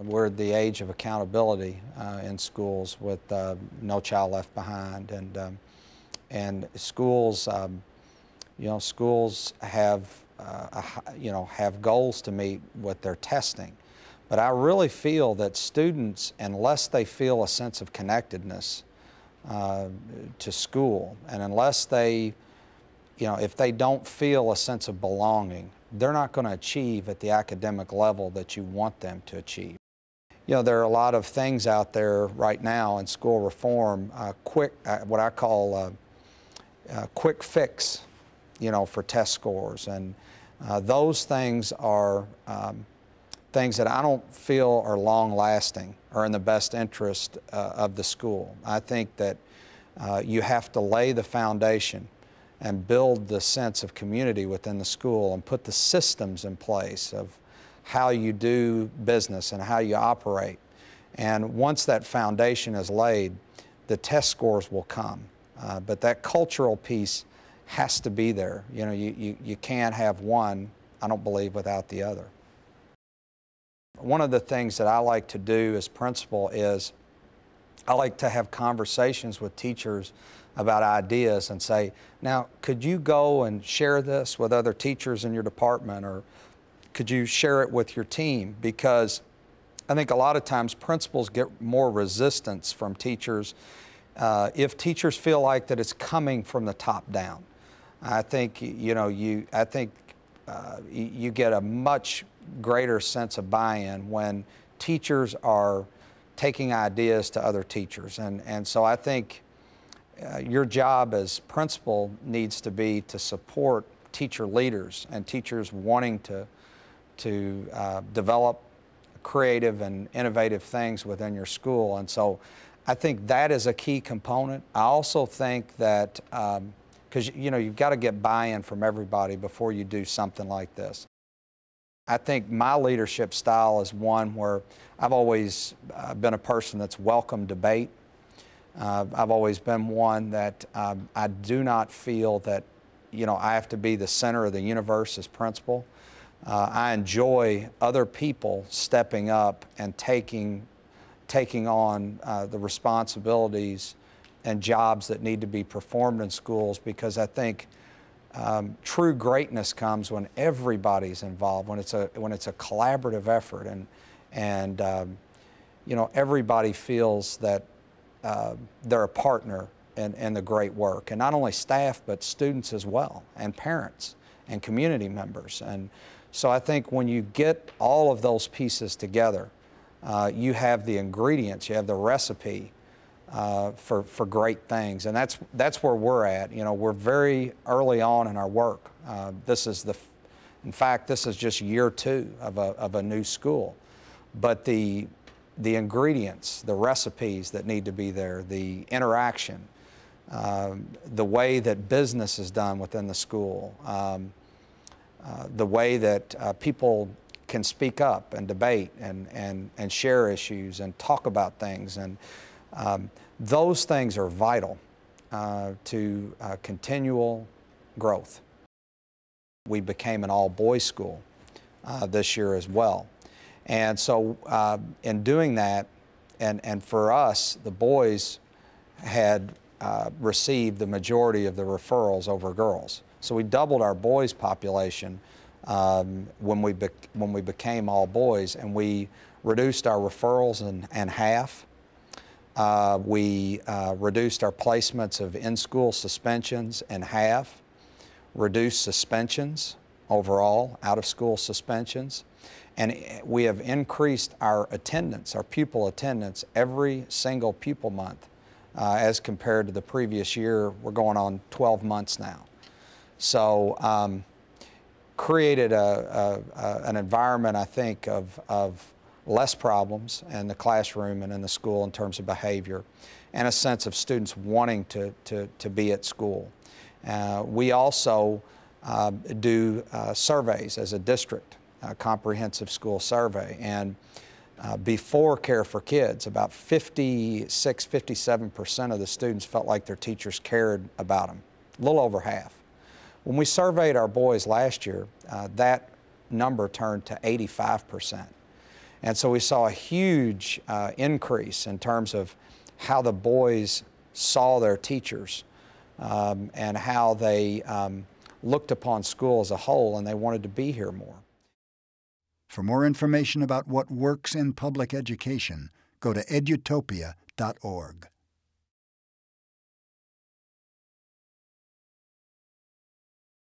We're at the age of accountability in schools with No Child Left Behind, and schools, schools have have goals to meet with their testing. But I really feel that students, unless they feel a sense of connectedness to school, and unless they, if they don't feel a sense of belonging, they're not going to achieve at the academic level that you want them to achieve. There are a lot of things out there right now in school reform, what I call quick fix, for test scores, and those things are things that I don't feel are long-lasting or in the best interest of the school. I think that you have to lay the foundation and build the sense of community within the school and put the systems in place of how you do business and how you operate. And once that foundation is laid, the test scores will come. But that cultural piece has to be there. You can't have one, I don't believe, without the other. One of the things that I like to do as principal is I like to have conversations with teachers about ideas and say, now, could you go and share this with other teachers in your department, or could you share it with your team? Because I think a lot of times principals get more resistance from teachers if teachers feel like that it's coming from the top down. I think, you get a much greater sense of buy-in when teachers are taking ideas to other teachers. And so I think your job as principal needs to be to support teacher leaders and teachers wanting to develop creative and innovative things within your school. And so I think that is a key component. I also think that, because you've got to get buy-in from everybody before you do something like this. I think my leadership style is one where I've always been a person that's welcomed debate. I've always been one that I do not feel that I have to be the center of the universe as principal. I enjoy other people stepping up and taking on the responsibilities and jobs that need to be performed in schools, because I think true greatness comes when everybody's involved, when it's a collaborative effort, and everybody feels that they're a partner in the great work, and not only staff but students as well, and parents and community members. And so I think when you get all of those pieces together, you have the ingredients, you have the recipe for great things, and that's where we're at. We're very early on in our work. In fact, this is just year 2 of a new school, but the ingredients, the recipes that need to be there, the interaction, the way that business is done within the school, the way that people can speak up and debate and share issues and talk about things, and those things are vital to continual growth. We became an all-boys school this year as well. And so in doing that, and for us, the boys had received the majority of the referrals over girls. So we doubled our boys population when we became all boys, and we reduced our referrals in half. We reduced our placements of in-school suspensions in half, reduced suspensions overall, out-of-school suspensions, and we have increased our attendance, our pupil attendance, every single pupil month as compared to the previous year. We're going on 12 months now. So created an environment, I think, of less problems in the classroom and in the school in terms of behavior, and a sense of students wanting to be at school. We also do surveys as a district, a comprehensive school survey, and before Care for Kids, about 57% of the students felt like their teachers cared about them, a little over half. When we surveyed our boys last year, that number turned to 85%. And so we saw a huge increase in terms of how the boys saw their teachers and how they looked upon school as a whole, and they wanted to be here more. For more information about what works in public education, go to edutopia.org.